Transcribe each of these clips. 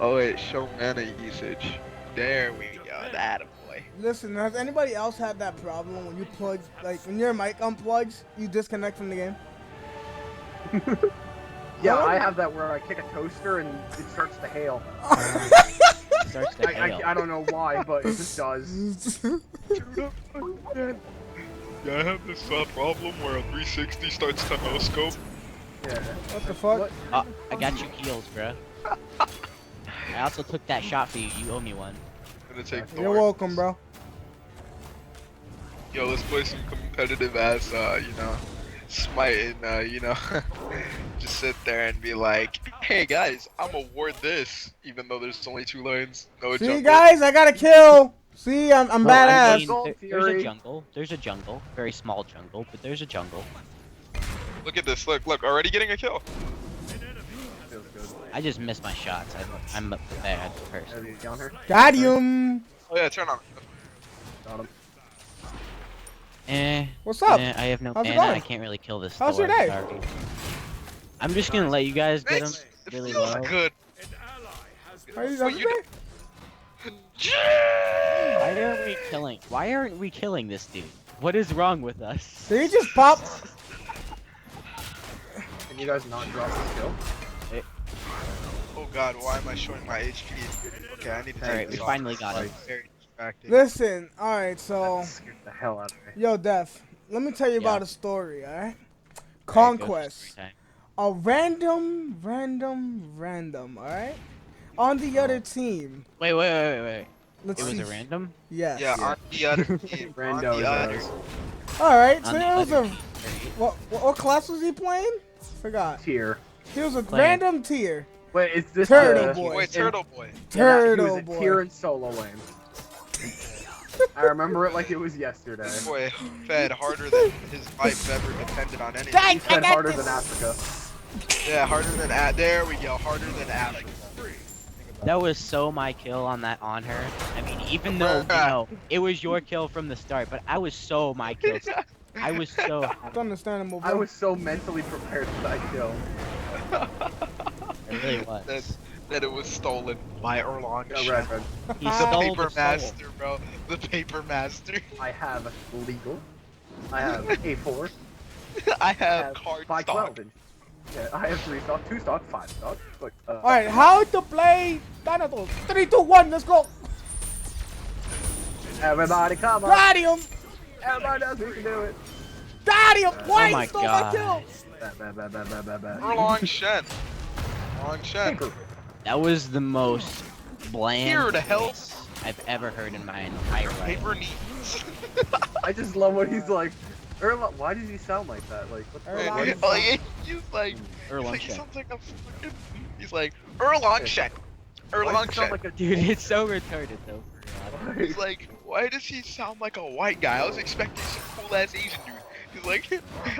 Oh wait, show mana usage. There we go. That boy. Listen, has anybody else had that problem when you plug, like when your mic unplugs, you disconnect from the game? Yeah, I have that where I kick a toaster and it starts to hail. It starts to hail. I don't know why, but it just does. Yeah, I have this problem where a 360 starts to no scope. Yeah. What the fuck? I got you heals, bro. I also took that shot for you. You owe me one. I'm gonna take You're welcome, bro. Yo, let's play some competitive ass, Smite and, just sit there and be like, hey guys, I'm award this, even though there's only 2 lanes. No See, jungle. guys, I got a kill. See, I'm I badass. mean, there's a jungle. There's a jungle. Very small jungle, but there's a jungle. Look at this. Look, already getting a kill. Feels good. I just missed my shots. I'm a bad person. Have you down here? Got him. Oh yeah, turn on. Got him. What's up? I have no How's it mana. going? I can't really kill this. How's your Thor, day? sorry. I'm just gonna let you guys get him It really feels low. good. How's Well, your you day? Why aren't we killing this dude? What is wrong with us? Did he just pop? Can you guys not drop this kill? Oh god, why am I showing my HP? Okay, I need to take Alright, we this off. finally got him. Very distracting. Listen, alright, so, That scared the hell out of me. yo, Def, let me tell you Yeah. about a story, alright? Alright, go Conquest. story time. A random, alright? On the other team. Wait. Let's It was see. a random? Yes. Yeah, on the other team. On Rando the other. does. Alright, so On the it was other a... team, What class was he playing? Forgot. Tier. He was a Playing. random tier. Wait, is this Turtle the... boy. Wait, Turtle Boy. Turtle he was a boy. tier in solo lane. I remember it like it was yesterday. This boy fed harder than his life ever depended on anything. Dang, He fed harder than Africa. Yeah, harder than there we go, harder than Africa. That was so my kill on her. I mean, even though, it was your kill from the start, but I was so my kill. I was so It's happy. understandable, bro. I was so mentally prepared for that kill. It really was. That it was stolen by Erlang. Yeah, red. He The stole paper the soul. master, bro. The paper master. I have legal. I have A4. I I have have card 512 stock. inch. Yeah, I have 3 stock, 2 stock, 5 stock. But, Alright, how to play Thanatos. 3, 2, 1, let's go. Everybody come on. Got him. Everybody knows we can do it. Got him. Why my he stole my God. kill? Bad. Erlang Shen. Erlang Shen. Paper. That was the most bland Here to help. voice I've ever heard in my entire life. Paper needs. I just love what he's like. Erla, why does he sound like that? Like, what the Erlang fuck? Like, he's like, Erlang he Shen. sounds like a fucking. He's like Erlang Shen. Why does Erlang he sound Shen. like a Dude, it's so retarded though. For real. He's like, why does he sound like a white guy? I was expecting some cool ass Asian dude. He's like,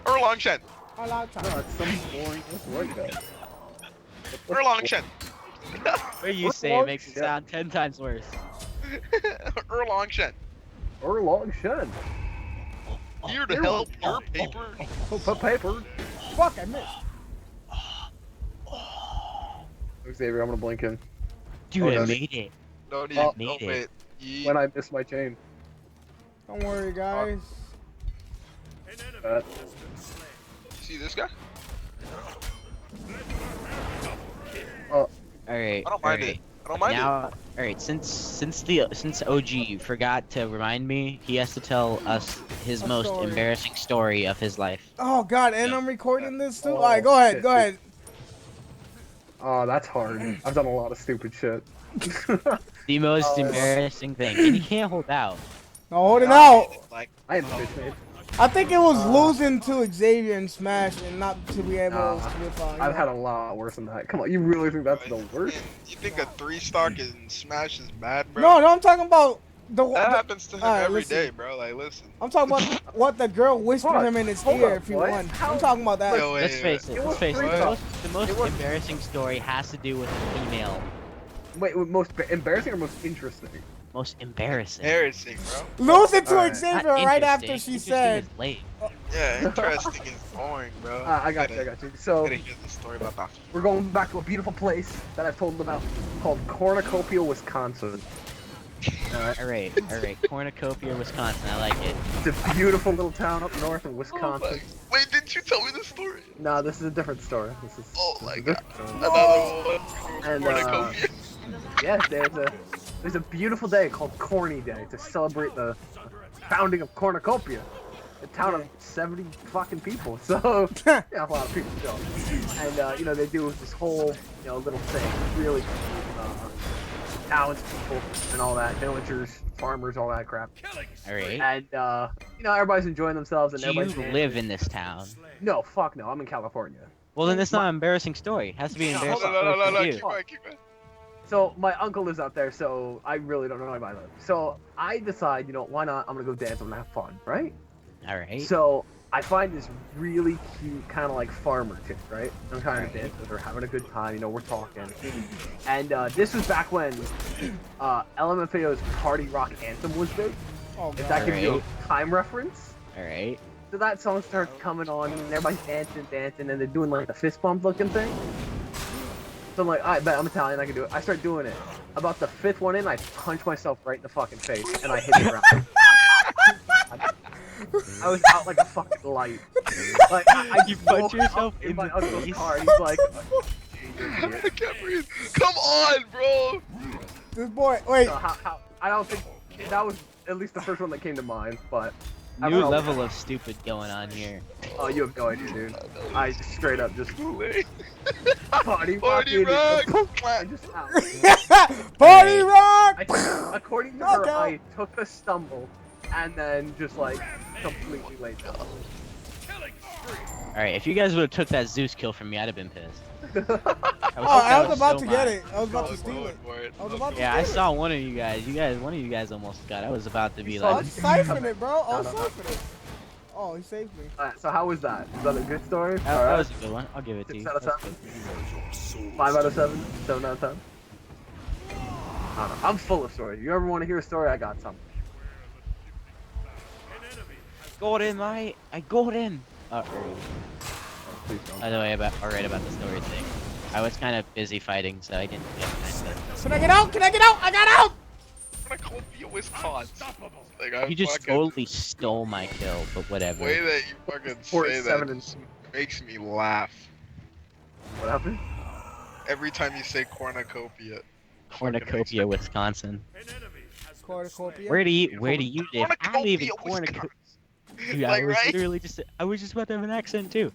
Erlang Shen. I like No, time. it's some boring ass white guy. Erlang Shen. What you What's say wrong? makes it Yeah. sound 10 times worse. Erlang Shen. Erlang Shen. Here to help your paper. Paper. Fuck, I missed. Xavier, I'm gonna blink in. Dude, Oh, I no. made it. No need. Oh, Oh, wait. Ye- When I miss my chain. Don't worry, guys. See this guy? Alright. I don't mind it. I don't mind it. Now, alright, since OG forgot to remind me, he has to tell us his A most story. embarrassing story of his life. Oh god, and I'm recording this too. Oh, Alright, go ahead, shit, go dude. ahead. Oh, that's hard. I've done a lot of stupid shit. The most Oh. embarrassing thing. And he can't hold out. No, hold it out. Like, I had bitch made. I think it was losing to Xavier and Smash and not to be able Nah, to whip on. I've had a lot worse than that. Come on, you really think that's the worst? you think a 3-stock in Smash is bad, bro? No, I'm talking about the. That happens to him Alright, every listen. day, bro. Like, listen. I'm talking about what the girl whispered What? him in his Hold ear up, if he what? won. How- I'm talking about that. Yo, wait, Let's wait, face wait. it. It Let's was face it. three The stock. most It was- embarrassing story has to do with a female. Wait, most embarrassing or most interesting? Most embarrassing. Embarrassing, bro. Losing to Alright. Xavier Not right after interesting. she Interesting said. is late. Yeah, interesting is boring, bro. I got you. So Gotta hear the story about that. we're going back to a beautiful place that I've told them about called Cornucopia, Wisconsin. All right. Cornucopia, Wisconsin. I like it. It's a beautiful little town up north in Oh Wisconsin. Wait, didn't you tell me the story? No, this is a different story. This is Oh this my is a god. different story. Another one. And, Cornucopia. Yes, there's a beautiful day called Corny Day to celebrate the founding of Cornucopia, a town of 70 fucking people. So yeah, a lot of people show up. And you know, they do this whole little thing, really townspeople and all that, villagers, farmers, all that crap. All right. And everybody's enjoying themselves and Do you everybody's live in this town? No, fuck no, I'm in California. Well, then it's not an embarrassing story. It has to be an No, hold embarrassing on. story No, for you. keep going, keep going. So my uncle lives out there, so I really don't know anybody live. So I decide, why not? I'm gonna go dance. I'm gonna have fun, right? All right. So I find this really cute, kind of like farmer chick, right? I'm trying to dance with her, having a good time. We're talking. And this was back when LMFAO's Party Rock Anthem was big. Oh If that god. gives you a time reference. All right. So that song starts coming on, and everybody's dancing, and they're doing like the fist bump looking thing. So I'm like, I bet I'm Italian, I can do it. I start doing it. About the fifth one in, I punch myself right in the fucking face, and I hit the ground. I was out like a fucking light. Like, I You just punch woke yourself up in my the uncle's face? car. He's like, I can't breathe. Come on, bro. This boy. Wait. so how, I don't think that was at least the first one that came to mind, but I New don't know. level of stupid going on here. Oh, you have no idea, dude. I just straight up just Too late. party Party rock. I just out. Party rock. According to her, Okay. I took a stumble and then just like completely laid down. All right. If you guys would have took that Zeus kill from me, I'd have been pissed. Oh, I was about so to get mad. it. I was about I to was steal going it. for it. I was about to Yeah, I steal saw one of you guys. One of you guys almost got. I was about to be You saw I like, was siphoning it, bro. I was No. siphoning it. Oh, he saved me. Alright, so how was that? Was that a good story? that Alright. was a good one. I'll give it to 6 you. out of That's 7? good. 5 out of 7? 7 out of 10? I don't know. I'm full of stories. You ever want to hear a story? I got something. Got in, mate. I got in. Please don't. By the way, about the story thing. I was kind of busy fighting, so I didn't get time Can I get out? Can I get out? I got out. Cornucopia, Wisconsin. Like, I to. You just fucking, totally stole my kill, but the whatever. way that you fucking say 47 that and just makes me laugh. What happened? Every time you say cornucopia. Cornucopia, Wisconsin. Cornucopia. Where do you live? I live in Cornucopia, Cornucopia. Wisconsin. Dude, I Like, was right? literally I was just about to have an accent too.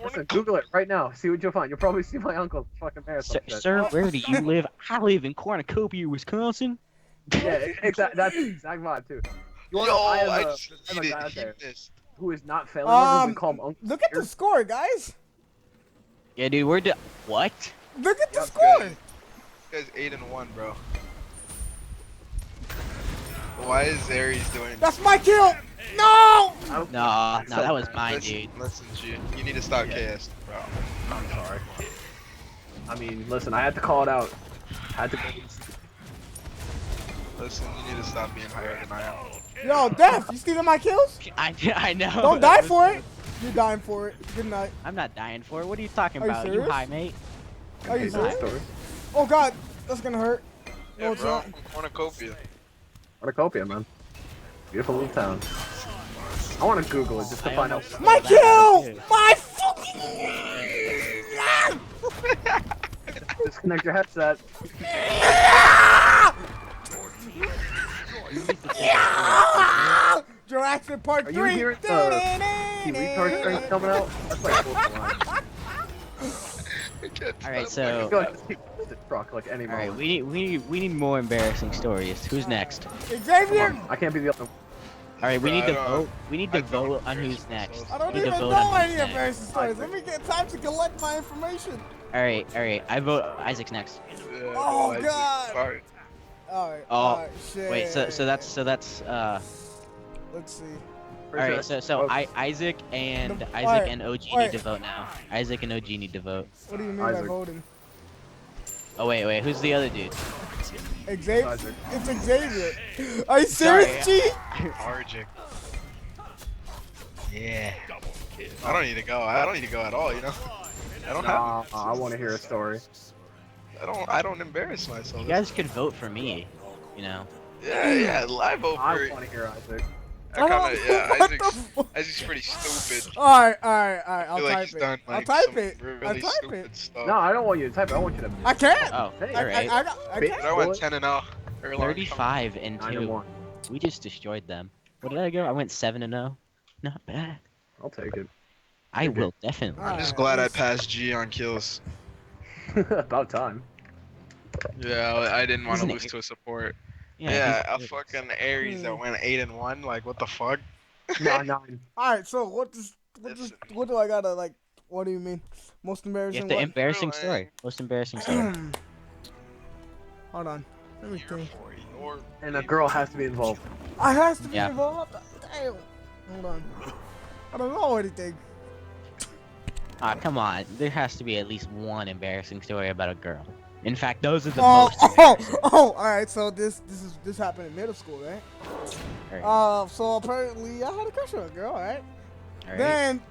Listen, Google it right now. See what you'll find. You'll probably see my uncle's fucking hair. Sir, where do you live? I live in Cornucopia, Wisconsin. Yeah, that's the exact vibe too. You wanna Yo, know, I I have just a need guy out it. there He missed. who is not family members. We call him Uncle. Look at the score, guys. Yeah, dude, what? Look at the Yep, score. This guy's 8-1, bro. Why is Ares doing? That's my kill. No. I don't- No, So that was bad. mine, Listen, dude. listen, G. You need to stop Yeah. KS, bro. I'm sorry. I mean, listen, I had to call it out. Had to. Listen, you need to stop being higher than I am. Yo, Def, you stealing my kills? I know. Don't die for it. You're dying for it. Good night. I'm not dying for it. What are you talking Are you about? You serious? high, mate. Are you Hate that serious? story. Oh God, that's gonna hurt. No, Yeah, it's bro. not. I'm from Cornucopia. Cornucopia, man. Beautiful little town. I want to Google it just to I find out. almost- My that kill! too. My fucking. Disconnect your headset. Jurassic Park Are 3. you hearing the retard strength coming out? That's like close to line. I can't Alright, stop so- I feel like this keep the truck like any All right, moment. we need more embarrassing stories. Who's next? Xavier. I can't be the other. All right, we need I to don't- vote. We need to I don't vote on appreciate who's next. I don't We need even to vote know on any who's next. embarrassing stories. Let me get time to collect my information. All right. I vote Isaac's next. Yeah, Oh, I did. God. Sorry. Alright. Oh, Alright, shit. Wait, so that's Let's see. all right. So Isaac and OG alright. need to vote now. Isaac and OG need to vote. What do you mean by Isaac. voting? Oh wait, who's the other dude? Xavier. Isaac. It's Xavier. Are you Sorry. serious, G? Arctic. Yeah. I don't need to go. I don't need to go at all. You know. I don't Nah, have. I want to hear a story. I don't embarrass myself. You guys could vote for me. You know. Yeah. Live vote I for. want to hear Isaac. I kind of yeah. What the Isaac's fuck? Isaac's pretty stupid. Alright. I I'll feel like type he's it. done I'll like type some it. really I'll type stupid it. stuff. No, I don't want you to type it. I want you to. I can't. Oh, Hey, alright. I Bitch. can't. I went 10-0. 35 and 2. 9-1. We just destroyed them. What did I go? I went 7-0. Not bad. I'll take it. I Okay. will definitely. I'm just Alright, glad I listen. passed G on kills. About time. Yeah, I didn't want to Isn't lose it- to a support. Yeah. Yeah, he's a good. fucking Aries that went 8-1. Like, what the fuck? Nah, 9. Alright, so Listen. what do I gotta like? What do you mean? Most You embarrassing have the what? embarrassing Really? story. Most embarrassing story. Hold on. Let me think. And a girl has to be involved. I has to be Yeah. involved. Damn. Hold on. I don't know anything. Ah, come on. There has to be at least one embarrassing story about a girl. In fact, those are the Oh, most embarrassing. all right. So this happened in middle school, right? Alright, So apparently I had a crush on a girl, right? alright. Then,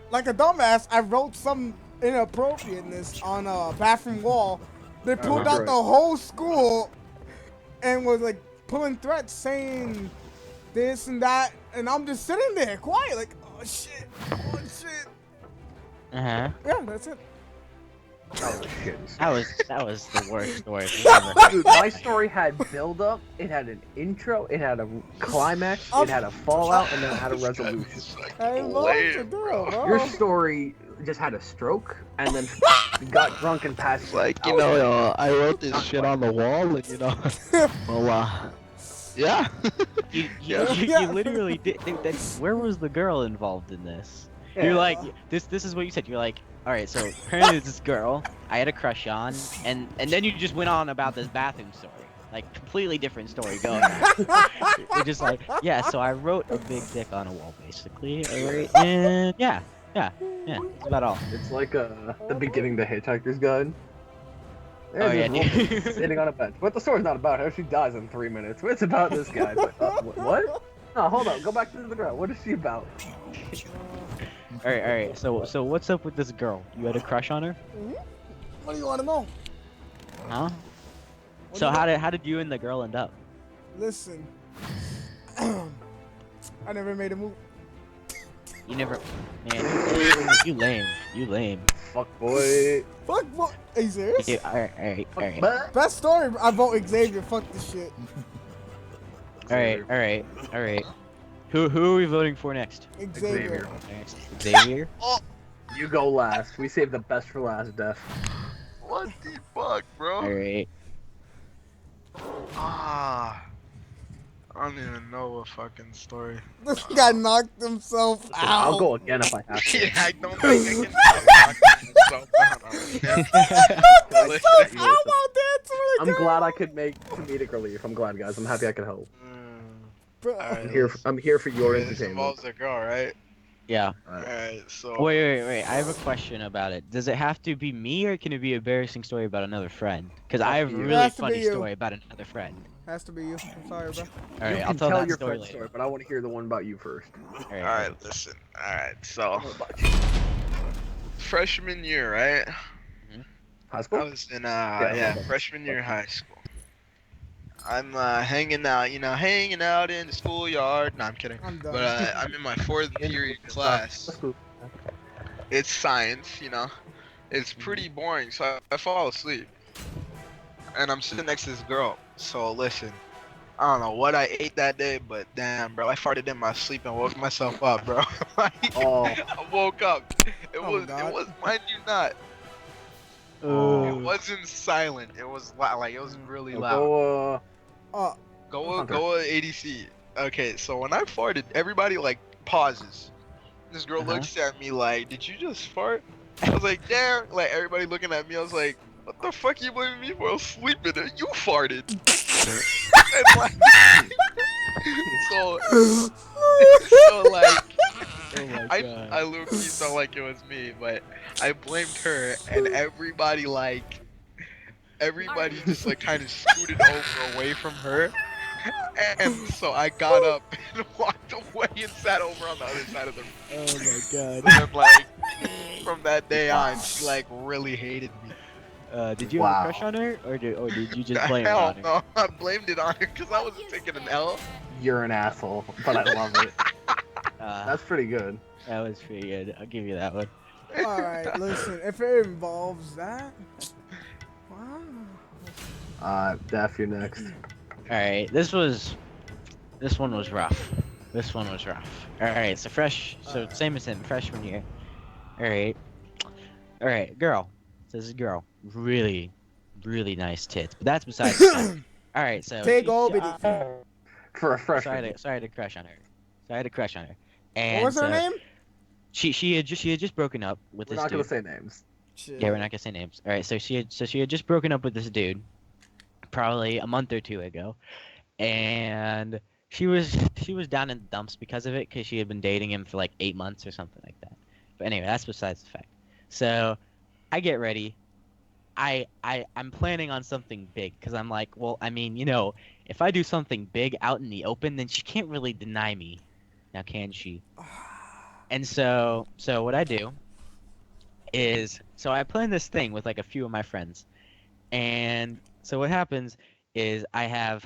like a dumbass, I wrote some inappropriateness on a bathroom wall. They pulled out great. the whole school and was like pulling threats saying this and that, and I'm just sitting there quiet, like, oh shit. Uh-huh. Yeah, that's it. Oh shit. That was the worst story we've ever heard. Dude, my story had build up, it had an intro, it had a climax, it had a fallout, and then it had a resolution. I love the girl, bro. Your story just had a stroke and then got drunk and passed. Like, you out. know, I wrote this shit on the wall, and you know, well, yeah. You literally did. Where was the girl involved in this? Yeah. You're like, this is what you said. You're like, all right, so apparently this girl I had a crush on, and then you just went on about this bathroom story, like completely different story going on. You're just like, yeah, so I wrote a big dick on a wall, basically, alright, and yeah, that's about all. It's like the beginning of the Hitchhiker's Guide. Oh, There's yeah, this woman dude. sitting on a bench. But the story's not about her. She dies in 3 minutes. It's about this guy. But, what? No, hold on. Go back to the girl. What is she about? All right. So what's up with this girl? You had a crush on her? What do you want to know? Huh? What So do you how did you and the girl end up? Listen, I never made a move. You never, man. You lame. Fuck boy. Fuck, what? Are you serious? Yeah, all right. But Best story, I vote Xavier. Fuck this shit. All right. Who are we voting for next? Xavier. Next, Xavier. you go last. We saved the best for last, Def. What the fuck, bro? All right. Ah. I don't even know a fucking story. This guy knocked himself out. I'll go again if I have to. Yeah, I don't think I can knock myself down on it. Himself out out there to the I'm girl. glad I could make comedic relief. I'm glad, guys. I'm happy I could help. Bro, Alright, I'm here for your this entertainment. involves a girl, right? Yeah. Alright, so. Wait. I have a question about it. Does it have to be me, or can it be an embarrassing story about another friend? Because I have a It really has to be funny you. story about another friend. Has to be you. I'm sorry, bro. All You right, can I'll tell tell that your story friend's later. story, but I want to hear the one about you first. All right. Alright, listen. Alright, so. Freshman year, right? High I school? was in, Yeah. freshman year high school. I'm hanging out in the schoolyard. No, I'm kidding. I'm done. But I'm in my fourth period class. That's cool. It's science, you know. It's pretty boring, so I fall asleep. And I'm sitting next to this girl. So listen, I don't know what I ate that day, but damn, bro, I farted in my sleep and woke myself up, bro. Like, Oh. I woke up. It Oh, was, God. mind you not. Oh. It wasn't silent. It was loud. Like it was really loud. Go, Go Okay. ADC. Okay, so when I farted, everybody like pauses. This girl Uh-huh. looks at me like, "Did you just fart?" I was like, "Damn!" Like everybody looking at me. I was like, "What the fuck you blaming me for? I was sleeping. You farted." And like, so like, Oh my I god. low-key felt like it was me, but I blamed her, and everybody like everybody just like kind of scooted over away from her. And so I got up and walked away and sat over on the other side of the room. Oh my god. And like from that day on, she like really hated me. Did you have a crush on her, or did you just blame it Hell on her? no, I blamed it on her because I wasn't taking an L. You're an asshole, but I love it. That's pretty good. That was pretty good. I'll give you that one. Alright, listen, if it involves that. Wow. Daph, you're next. All right, this one was rough. This one was rough. All right, so same as him, freshman year. All right, girl. So this is a girl, really nice tits, but that's besides the point. All right, so Take all bitty. For a so freshman. I had a crush on her. And What was her name? She had just broken up with We're this not dude. gonna say names. Yeah, we're not gonna say names. All right, so she had just broken up with this dude, probably a month or two ago, and she was down in the dumps because of it, because she had been dating him for like 8 months or something like that. But anyway, that's besides the fact. So I get ready. I'm planning on something big, because I'm like, well, I mean, you know, if I do something big out in the open, then she can't really deny me, now can she? And so what I do is, so I plan this thing with like a few of my friends, and so what happens is I have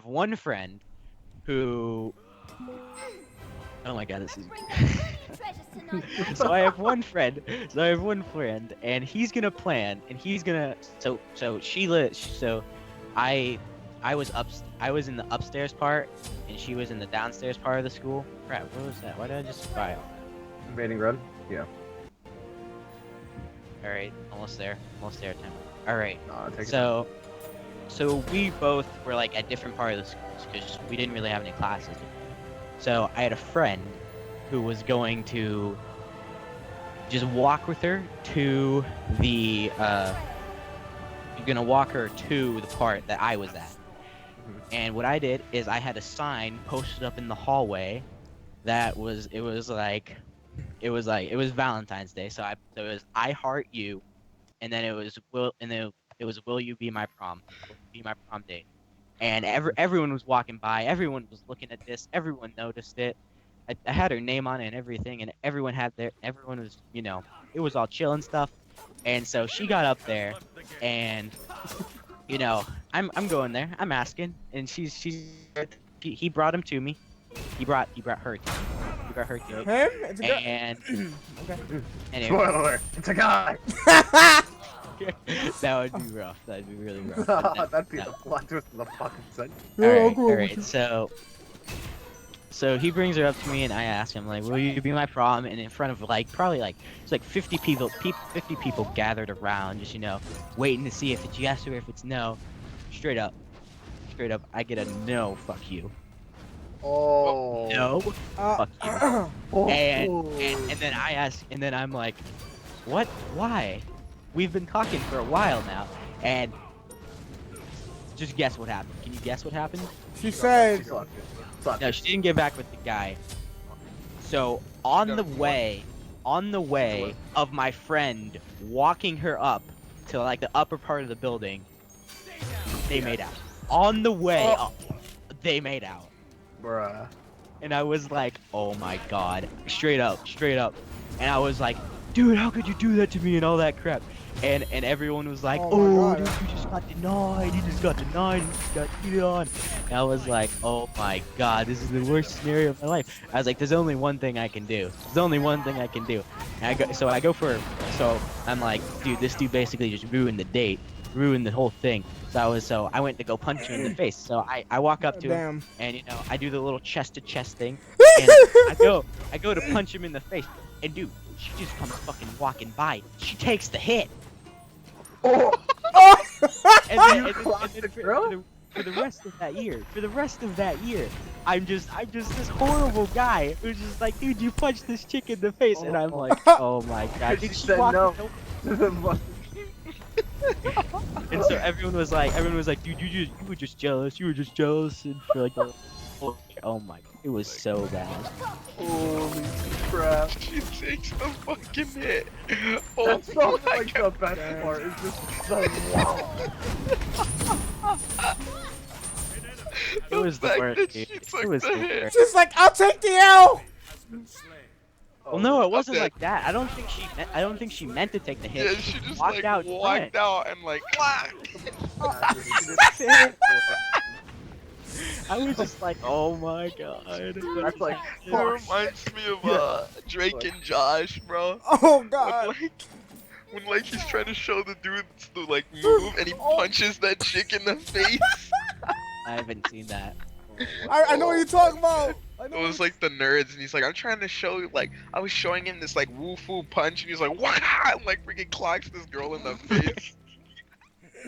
one friend who, oh my god, this is so I have one friend, and he's gonna plan, and he's gonna, so I was in the upstairs part, and she was in the downstairs part of the school. Crap, what was that? Why did I just file? Invading Red? Yeah. Alright, almost there, Tim. Alright, Take it. so we both were like at different part of the schools, because we didn't really have any classes. So I had a friend who was going to just walk with her to the, you're gonna walk her to the part that I was at. And what I did is I had a sign posted up in the hallway that was, it was Valentine's Day, so it was I heart you, and then it was will you be my prom? Will you be my prom date? And everyone was walking by, everyone was looking at this, everyone noticed it. I had her name on it and everything, and everyone was, you know, it was all chill and stuff. And so she got up there, and you know, I'm going there, I'm asking, and he brought him to me. He brought her to me. He brought her to me. Him? It's a girl. And Okay. anyway, Spoiler alert, it's a guy! that would be rough. That'd be really rough. But no, That'd be no. the plot twist of the fucking Yeah, century. Alright, so he brings her up to me, and I ask him, like, will you be my prom? And in front of like probably like it's like 50 people gathered around, just, you know, waiting to see if it's yes or if it's no. Straight up, I get a no. Fuck you. Oh. No. Fuck you. Oh. And then I ask, and then I'm like, what? Why? We've been talking for a while now, and just guess what happened. Can you guess what happened? She said, No, she didn't get back with the guy. So on the way of my friend walking her up to like the upper part of the building, they made out. On the way up, they made out. Bruh. And I was like, oh my god, straight up. And I was like, dude, how could you do that to me and all that crap? And everyone was like, Oh my dude, God. you just got denied, you just got cheated on. And I was like, oh my god, this is the worst scenario of my life. I was like, there's only one thing I can do. And so I'm like, dude, this dude basically just ruined the date, ruined the whole thing. So I went to go punch him in the face. So I walk up to him, and, you know, I do the little chest to chest thing, and I go to punch him in the face, and dude, she just comes fucking walking by. She takes the hit. Oh. And then Girl? for the rest of that year, I'm just this horrible guy who's just like, dude, you punched this chick in the face, and I'm like, oh my god, She dude, said walked no. over. And so everyone was like, dude, you were just jealous, and for like the whole year. oh my, it was so bad. Holy crap. She takes the fucking hit. Oh That's probably my like God. the best part. It's just the wow. It was the fact worst, that dude. she It took was the the hit. worst. She's like, I'll take the L. Well, no, it wasn't dead. like that. I don't think she meant to take the hit. Yeah, she just walked like out. walked out and like. I was just like, oh my god. That's like, It fuck. reminds me of Drake and Josh, bro. Oh When God. like he's trying to show the dudes to like move and he punches that chick in the face. I haven't seen that. I know what you're talking about. I It know was like the nerds and he's like, I'm trying to show you, like, I was showing him this like woo-foo punch and he's like, wah! And like freaking clocks this girl in the face.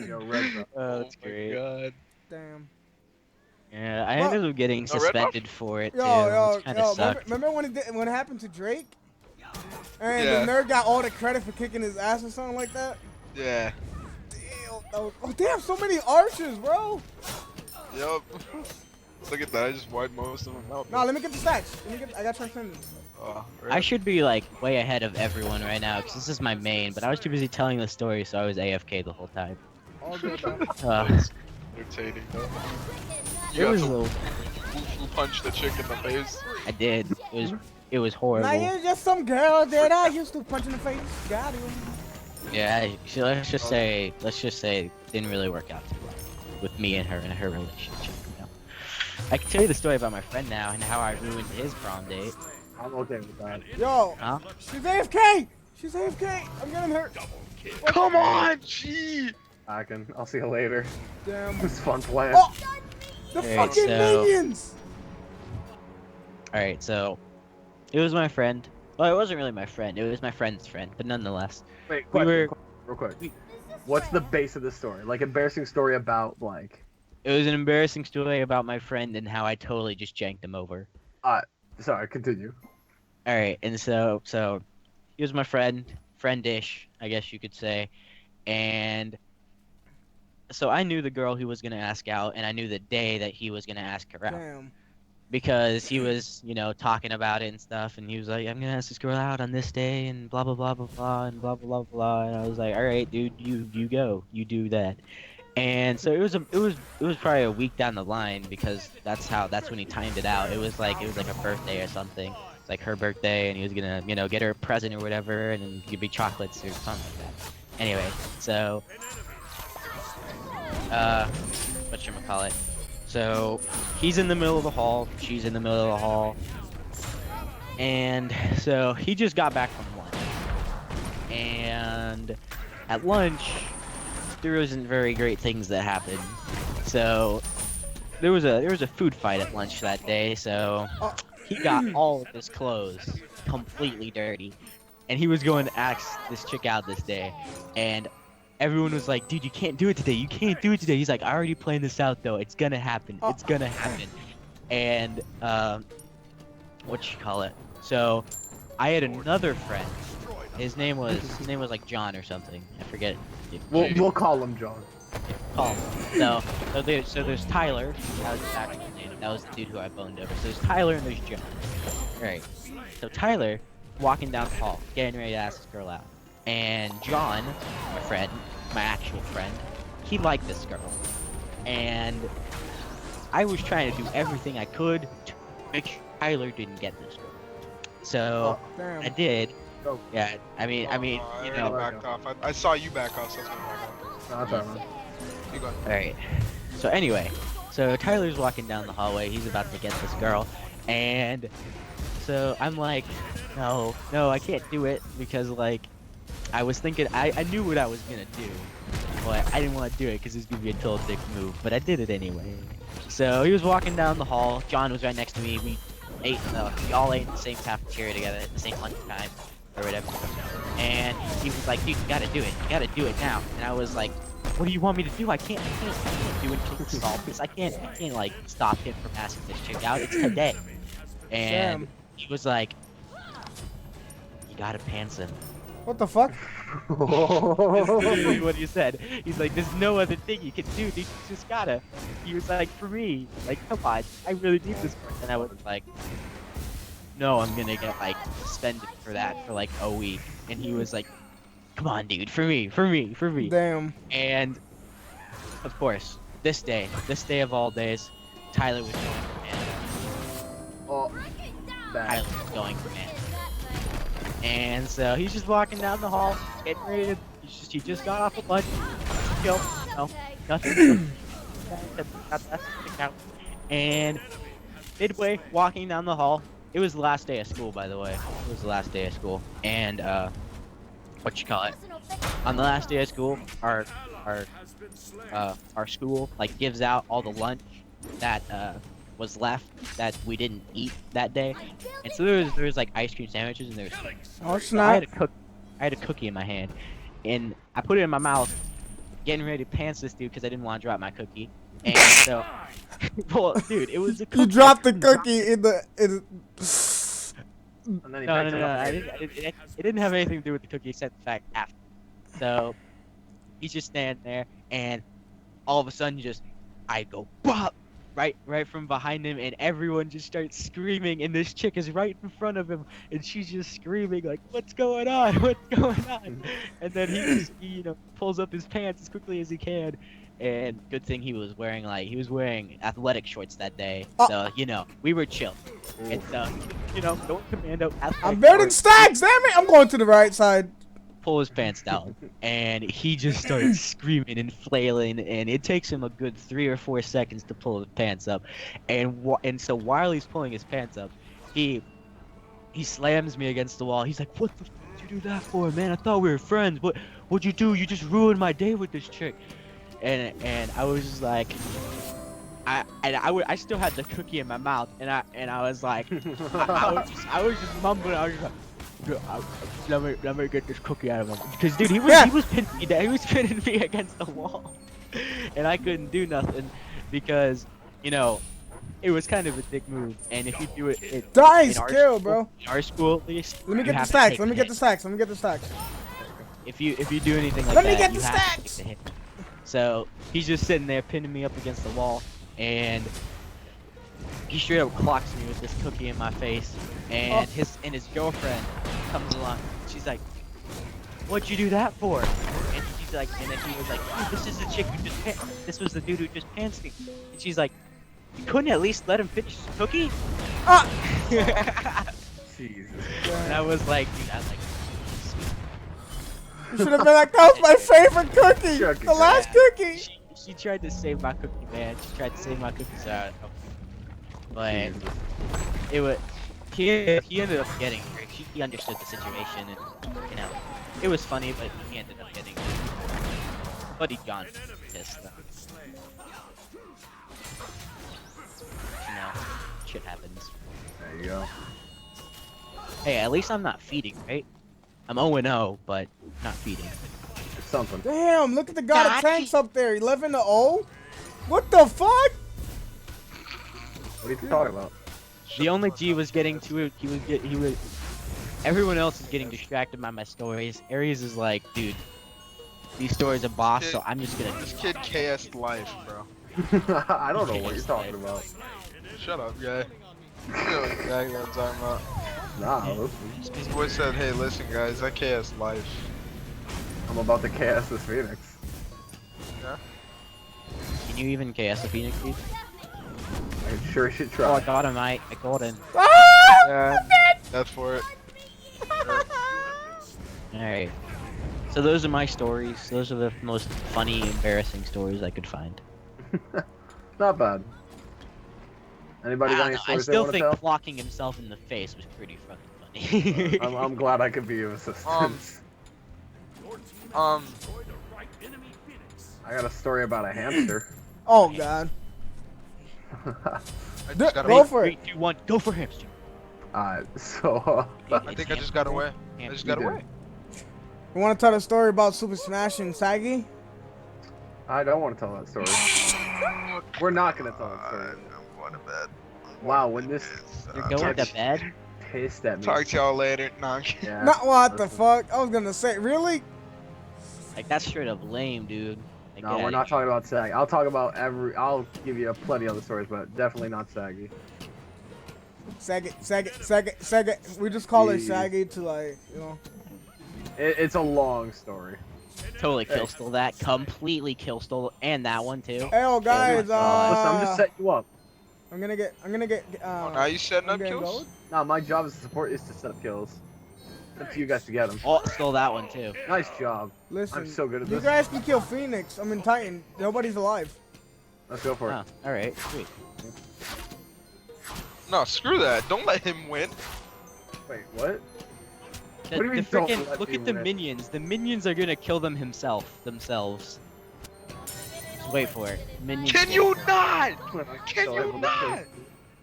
Yo, Red Bull. Oh, that's my great. God. Damn. Yeah, I ended up getting No, Red Buff? suspended for it too. Yo, Which kind of sucked. remember when it happened to Drake? And Yeah. the nerd got all the credit for kicking his ass or something like that? Yeah. Damn. Oh, damn, so many archers, bro. Yup. Look at that, I just wiped most of them out. Nah, let me get the stats. I got transcendence. Oh, I should be like way ahead of everyone right now because this is my main, but I was too busy telling the story, so I was AFK the whole time. All good, bro. Entertaining though. It was a little. Woo-foo punch the chick in the face. I did. It was horrible. Now you're just some girl that I used to punch in the face. Got him. Yeah, let's just say it didn't really work out too well with me and her relationship. You know? I can tell you the story about my friend now and how I ruined his prom date. I'm okay with that. Yo, Huh? she's AFK. She's AFK. I'm getting hurt. Come on, gee! I'll see you later. Damn. It was fun playing. Oh, the Hey, fucking so- minions. All right, so it was my friend. Well, it wasn't really my friend. It was my friend's friend, but nonetheless, Wait, we question, were. real quick. What's the base of the story? Like, embarrassing story about blank. It was an embarrassing story about my friend and how I totally just janked him over. Sorry, continue. All right, and so he was my friend, friendish, I guess you could say, and so I knew the girl he was gonna ask out, and I knew the day that he was gonna ask her out Damn. because he was, talking about it and stuff, and he was like, "I'm gonna ask this girl out on this day," and blah blah blah blah blah, and blah blah blah blah, and I was like, "All right, dude, you go, you do that." And so it was probably a week down the line because that's when he timed it out. It was like a birthday or something. It's like her birthday, and he was gonna get her a present or whatever, and then give me chocolates or something like that. Anyway, so whatchamacallit. So he's in the middle of the hall, she's in the middle of the hall, and so he just got back from lunch. And at lunch, there wasn't very great things that happened. So there was a food fight at lunch that day. So he got all of his clothes completely dirty, and he was going to ask this chick out this day, and everyone was like, "Dude, you can't do it today. You can't do it today." He's like, "I already planned this out though. It's gonna happen. It's gonna happen." And so I had another friend. His name was like John or something. I forget. We'll call him John. Call him. So there's Tyler. That was his actual name. That was the dude who I boned over. So there's Tyler and there's John. Alright. So Tyler, walking down the hall, getting ready to ask this girl out. And John, my friend, my actual friend, he liked this girl. And I was trying to do everything I could to make sure Tyler didn't get this girl. So Damn. I did. Oh. Yeah, I mean, I backed off. I saw you back off, so that's what I Not that one. You go. Alright. So anyway, so Tyler's walking down the hallway, he's about to get this girl, and so I'm like, no, I can't do it, because like, I was thinking, I knew what I was gonna do, but I didn't want to do it because it was gonna be a total dick move, but I did it anyway. So he was walking down the hall, John was right next to me, we all ate in the same cafeteria together at the same lunch time, or whatever, and he was like, "Dude, you gotta do it now," and I was like, "What do you want me to do? I can't do it until it's solved, because I can't like stop him from asking this chick out, it's today." And he was like, "You gotta pants him." What the fuck? That's literally what he said. He's like, there's no other thing you can do, dude. You just gotta. He was like, for me, like, come on, I really need this. And I was like, no, I'm gonna get like suspended for that for like a week. And he was like, come on, dude, for me. Damn. And of course, this day of all days, Tyler was going commando. Oh, bad. Tyler was going commando. And so he's just walking down the hall, getting ready to. He just got off of lunch. Chill. No, nothing. Got that stick out. And midway walking down the hall, it was the last day of school, by the way. It was the last day of school. And what you call it? On the last day of school, our school like gives out all the lunch that was left that we didn't eat that day. And so there was like ice cream sandwiches and there was Oh, so I snap. had a cookie in my hand and I put it in my mouth, getting ready to pants this dude because I didn't want to drop my cookie. And so, well, dude, it was a cookie. You dropped the cookie in the. And then he No, picked it up I again. it didn't have anything to do with the cookie except the fact after. So he's just standing there, and all of a sudden, I go bop right from behind him, and everyone just starts screaming, and this chick is right in front of him, and she's just screaming like, "What's going on? What's going on?" And then he pulls up his pants as quickly as he can. And good thing he was wearing athletic shorts that day, so we were chill. And so going commando. I'm better than Stacks, damn it! I'm going to the right side. Pull his pants down, and he just starts screaming and flailing, and it takes him a good 3 or 4 seconds to pull his pants up, and so while he's pulling his pants up, he slams me against the wall. He's like, "What the f did you do that for, man? I thought we were friends. What'd you do? You just ruined my day with this chick." And I was just like, I still had the cookie in my mouth, and I was like, I was just mumbling. I was just like, let me get this cookie out of him, because dude, he was pinning me against the wall, and I couldn't do nothing because it was kind of a dick move, and if you do it, Nice kill, bro. In our school at least, Let me you get the have to stacks. take Let me the get hit. the stacks. Let me get the stacks. If you do anything like Let me that, get you the have to stacks. take the hit. So he's just sitting there pinning me up against the wall, and he straight up clocks me with this cookie in my face, and his girlfriend comes along. She's like, "What'd you do that for?" And she's like, and then he was like, "Dude, this is the chick who just this was the dude who just pantsed me." And she's like, "You couldn't at least let him finish his cookie?" Jesus. And I was like, dude, You should have been like, that was my favorite cookie. Cookie. The last cookie. She tried to save my cookie, man. She tried to save my cookie, so but it was he ended up getting her. He understood the situation, and it was funny, but he ended up getting Buddy John pissed. Shit happens. There you go. Hey, at least I'm not feeding, right? I'm 0-0, but not feeding. It's something. Damn, look at the god of tanks up there. 11-0. What the fuck? What are you talking about? The only G was getting to it. He was. Everyone else is getting distracted by my stories. Aries is like, dude, these stories are boss, so I'm just gonna. This kid KS'd life, bro. I don't know what you're talking about. Shut up, guy. You know exactly what I'm talking about. Nah, listen. This boy said, "Hey, listen, guys, I KS'd life." I'm about to KS this Phoenix. Yeah. Can you even KS a Phoenix, dude? I sure should Oh, I try. got him, I got him. Ah! Yeah. That's for it. Alright. So those are my stories. Those are the most funny, embarrassing stories I could find. Not bad. Anybody got any I stories they still want to think tell? clocking himself in the face was pretty fucking funny. I'm glad I could be of assistance. Um, I got a story about a hamster. Oh, God. I just got Go away. for it. 3, 2, 1, go for him. So I think I just got away. I just got You away. You want to tell a story about Super Smash and Saggy? I don't want to tell that story. We're not gonna tell that story. I'm going to bed. Wow, when this You're going to bed? pissed at me. Talk to y'all later. Nah, I'm kidding. Yeah. Not what the listen. fuck. I was gonna say, really? Like that's straight up lame, dude. Like, No, get we're outta not here. talking about Sag. I'll talk about I'll give you plenty other stories, but definitely not Saggy. Sag it. We just call it Jeez. saggy to like, you know. It's a long story. Totally kill stole that. Completely kill stole, and that one too. Hey, yo, guys. Listen, I'm just setting you up. I'm gonna get. Oh, now you setting I'm up getting kills? gold. No, my job as a support is to set up kills. It's up to you guys to get them. Oh, stole that one too. Nice job. Listen, I'm so good at you this. guys can kill Phoenix. I'm in Titan. Nobody's alive. Let's go for it. Oh, all right, sweet. No, screw that. Don't let him win. Wait, what? The, What do you mean the don't frickin' let look me at the win? minions. The minions are gonna kill them themselves. Just wait for it. Minions. Can will- you not? When I'm Can so you able to not? kill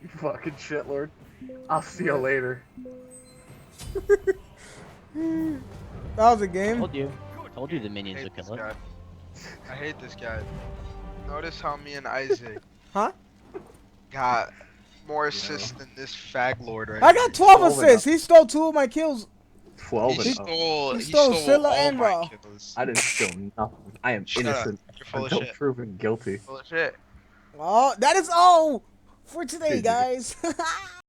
You fucking shitlord. I'll see you later. That was a game. Told you the I minions hate would this kill it. guy. I hate this guy. Notice how me and Isaac Huh? got more assists than this fag lord right I got here. 12 12 assists. He stole 2 of my kills. 12 He and up. stole, he he stole stole Scylla all and my Raw. kills. I didn't steal nothing. I am Shut up. innocent You're full of until shit. proven guilty. Full of shit. Oh, that is all for today, GG. guys.